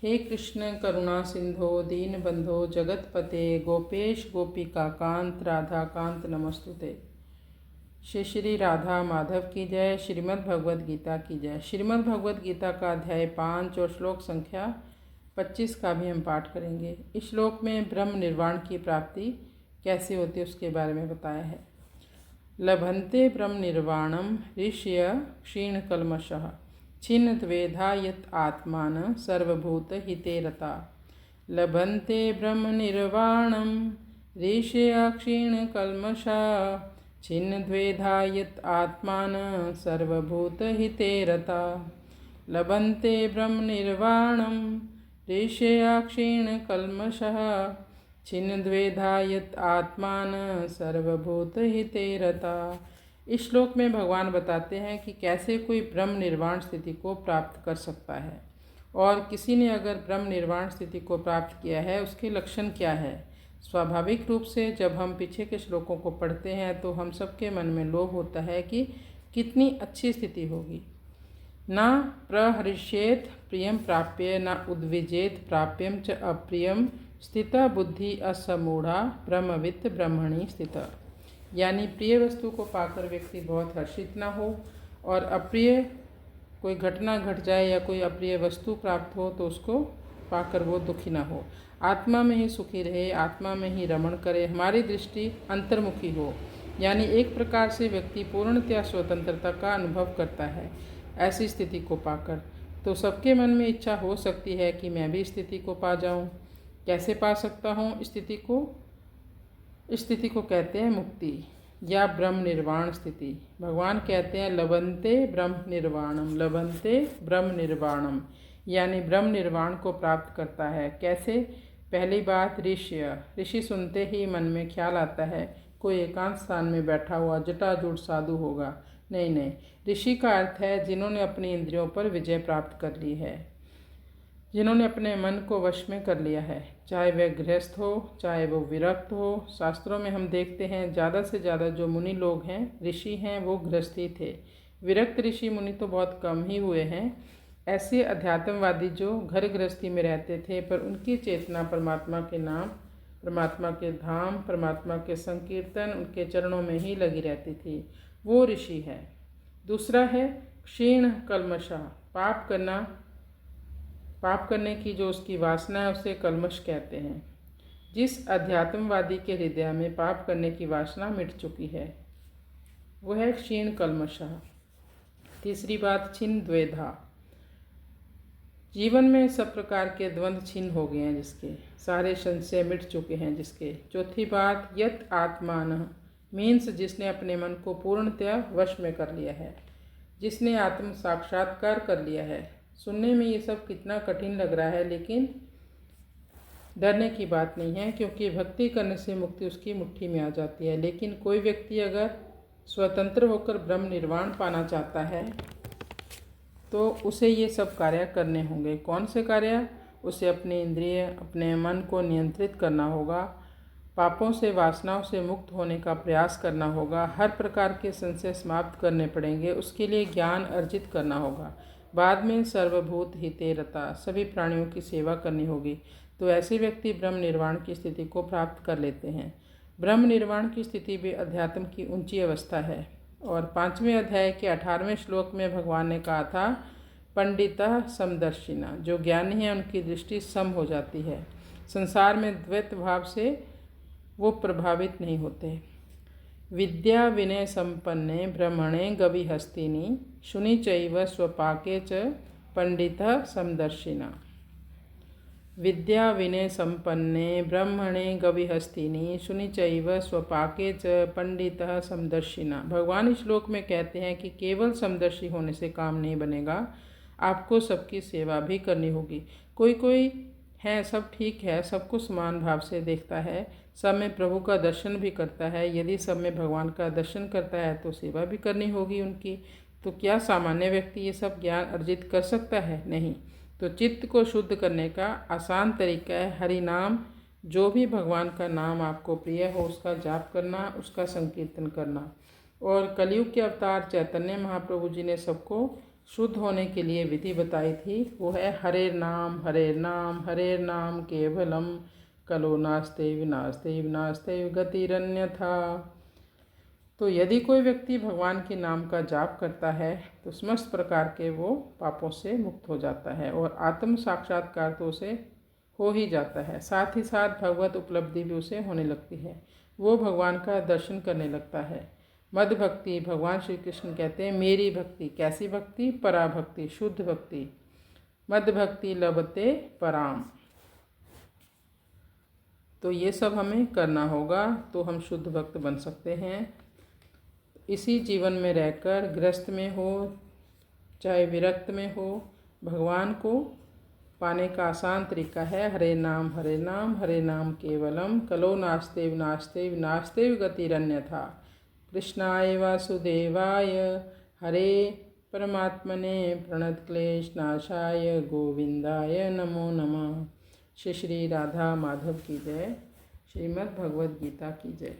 हे कृष्ण करुणा सिंधो दीनबंधो जगतपते गोपेश गोपिकाकांत राधाकांत नमस्तुते। श्री राधा माधव की जय। श्रीमद् भगवद गीता की जय। श्रीमद् भगवद गीता का अध्याय 5 और श्लोक संख्या 25 का भी हम पाठ करेंगे। इस श्लोक में ब्रह्म निर्वाण की प्राप्ति कैसे होती है उसके बारे में बताया है। लभन्ते ब्रह्म निर्वाणम ऋषय क्षीण कल्मषः छिन्न द्वेधा यत आत्मान सर्वभूत हिते रता। लभन्ते ब्रह्म निर्वाणम ऋषय क्षीण कल्मषः छिन्न द्वेधा यत आत्मान सर्वभूत हिते रता। लभन्ते ब्रह्म निर्वाणम ऋषय क्षीण कल्मषः छिन्न द्वेधा यत आत्मान सर्वभूत हिते रता। इस श्लोक में भगवान बताते हैं कि कैसे कोई ब्रह्म निर्वाण स्थिति को प्राप्त कर सकता है, और किसी ने अगर ब्रह्म निर्वाण स्थिति को प्राप्त किया है उसके लक्षण क्या है। स्वाभाविक रूप से जब हम पीछे के श्लोकों को पढ़ते हैं तो हम सबके मन में लोभ होता है कि कितनी अच्छी स्थिति होगी। न प्रहृष्येत प्रियम प्राप्य न उद्विजेत प्राप्यम च अप्रियम स्थिता बुद्धि असमूढ़ा ब्रह्मवित् ब्रह्मणि स्थिता। यानी प्रिय वस्तु को पाकर व्यक्ति बहुत हर्षित न हो, और अप्रिय कोई घटना घट जाए या कोई अप्रिय वस्तु प्राप्त हो तो उसको पाकर वो दुखी न हो। आत्मा में ही सुखी रहे, आत्मा में ही रमण करे, हमारी दृष्टि अंतर्मुखी हो, यानी एक प्रकार से व्यक्ति पूर्णतया स्वतंत्रता का अनुभव करता है। ऐसी स्थिति को पाकर तो सबके मन में इच्छा हो सकती है कि मैं भी स्थिति को पा जाऊं। कैसे पा सकता हूं स्थिति को? इस स्थिति को कहते हैं मुक्ति या ब्रह्म निर्वाण स्थिति। भगवान कहते हैं लभन्ते ब्रह्म निर्वाणम, लभन्ते ब्रह्म निर्वाणम, यानी ब्रह्म निर्वाण को प्राप्त करता है। कैसे? पहली बात ऋषि सुनते ही मन में ख्याल आता है कोई एकांत स्थान में बैठा हुआ जटाजूट साधु होगा। नहीं, ऋषि का अर्थ है जिन्होंने अपनी इंद्रियों पर विजय प्राप्त कर ली है, जिन्होंने अपने मन को वश में कर लिया है, चाहे वह गृहस्थ हो चाहे वो विरक्त हो। शास्त्रों में हम देखते हैं ज़्यादा से ज़्यादा जो मुनि लोग हैं, ऋषि हैं, वो गृहस्थी थे। विरक्त ऋषि मुनि तो बहुत कम ही हुए हैं। ऐसे अध्यात्मवादी जो घर गृहस्थी में रहते थे पर उनकी चेतना परमात्मा के नाम, परमात्मा के धाम, परमात्मा के संकीर्तन, उनके चरणों में ही लगी रहती थी, वो ऋषि है। दूसरा है क्षीण कल्मषः, पाप करने की जो उसकी वासना है उसे कल्मष कहते हैं। जिस अध्यात्मवादी के हृदय में पाप करने की वासना मिट चुकी है वो है क्षीण कल्मषः। तीसरी बात छिन्न द्वेधा, जीवन में सब प्रकार के द्वंद्व छिन्न हो गए हैं, जिसके सारे संशय मिट चुके हैं जिसके। चौथी बात यत आत्मान मीन्स जिसने अपने मन को पूर्णतया वश में कर लिया है, जिसने आत्म साक्षात्कार कर लिया है। सुनने में ये सब कितना कठिन लग रहा है, लेकिन डरने की बात नहीं है, क्योंकि भक्ति करने से मुक्ति उसकी मुट्ठी में आ जाती है। लेकिन कोई व्यक्ति अगर स्वतंत्र होकर ब्रह्म निर्वाण पाना चाहता है तो उसे ये सब कार्य करने होंगे। कौन से कार्य? उसे अपने इंद्रिय, अपने मन को नियंत्रित करना होगा, पापों से, वासनाओं से मुक्त होने का प्रयास करना होगा, हर प्रकार के संशय समाप्त करने पड़ेंगे, उसके लिए ज्ञान अर्जित करना होगा। बाद में सर्वभूत हिते रता, सभी प्राणियों की सेवा करनी होगी। तो ऐसे व्यक्ति ब्रह्म निर्वाण की स्थिति को प्राप्त कर लेते हैं। ब्रह्म निर्वाण की स्थिति भी अध्यात्म की ऊंची अवस्था है। और 5वें अध्याय के 18वें श्लोक में भगवान ने कहा था पंडितः समदर्शिना, जो ज्ञानी है उनकी दृष्टि सम हो जाती है, संसार में द्वैत भाव से वो प्रभावित नहीं होते। विद्या विनय संपन्ने ब्रह्मणे गविहस्तिनी शुनि चैव स्वपाके च पंडितः समदर्शिना। विद्या विनय संपन्ने ब्रह्मणे गविहस्तिनी शुनि चैव स्वपाके च पंडितः समदर्शिना। भगवान इस श्लोक में कहते हैं कि केवल समदर्शी होने से काम नहीं बनेगा, आपको सबकी सेवा भी करनी होगी। कोई है, सब ठीक है, सबको समान भाव से देखता है, सब में प्रभु का दर्शन भी करता है। यदि सब में भगवान का दर्शन करता है तो सेवा भी करनी होगी उनकी। तो क्या सामान्य व्यक्ति ये सब ज्ञान अर्जित कर सकता है? नहीं। तो चित्त को शुद्ध करने का आसान तरीका है हरि नाम। जो भी भगवान का नाम आपको प्रिय हो उसका जाप करना, उसका संकीर्तन करना। और कलयुग के अवतार चैतन्य महाप्रभु जी ने सबको शुद्ध होने के लिए विधि बताई थी, वो है हरे नाम हरे नाम केवलम कलो नास्ते विनास्ते गतिरन्यथा। तो यदि कोई व्यक्ति भगवान के नाम का जाप करता है तो समस्त प्रकार के वो पापों से मुक्त हो जाता है और आत्म साक्षात्कार तो उसे हो ही जाता है। साथ ही साथ भगवत उपलब्धि भी उसे होने लगती है, वो भगवान का दर्शन करने लगता है। मद भक्ति, भगवान श्री कृष्ण कहते हैं मेरी भक्ति। कैसी भक्ति? पराभक्ति, शुद्ध भक्ति। मद भक्ति लभते पराम। तो ये सब हमें करना होगा तो हम शुद्ध भक्त बन सकते हैं। इसी जीवन में रहकर, गृहस्थ में हो चाहे विरक्त में हो, भगवान को पाने का आसान तरीका है हरे नाम केवलम कलो नास्ते विनास्ते गतिरन्यथा। कृष्णाय वासुदेवाय हरे परमात्मने प्रणतक्लेशनाशाय गोविंदाय नमो नमः। श्री श्री राधा माधव की जय। श्रीमद् भगवद गीता की जय।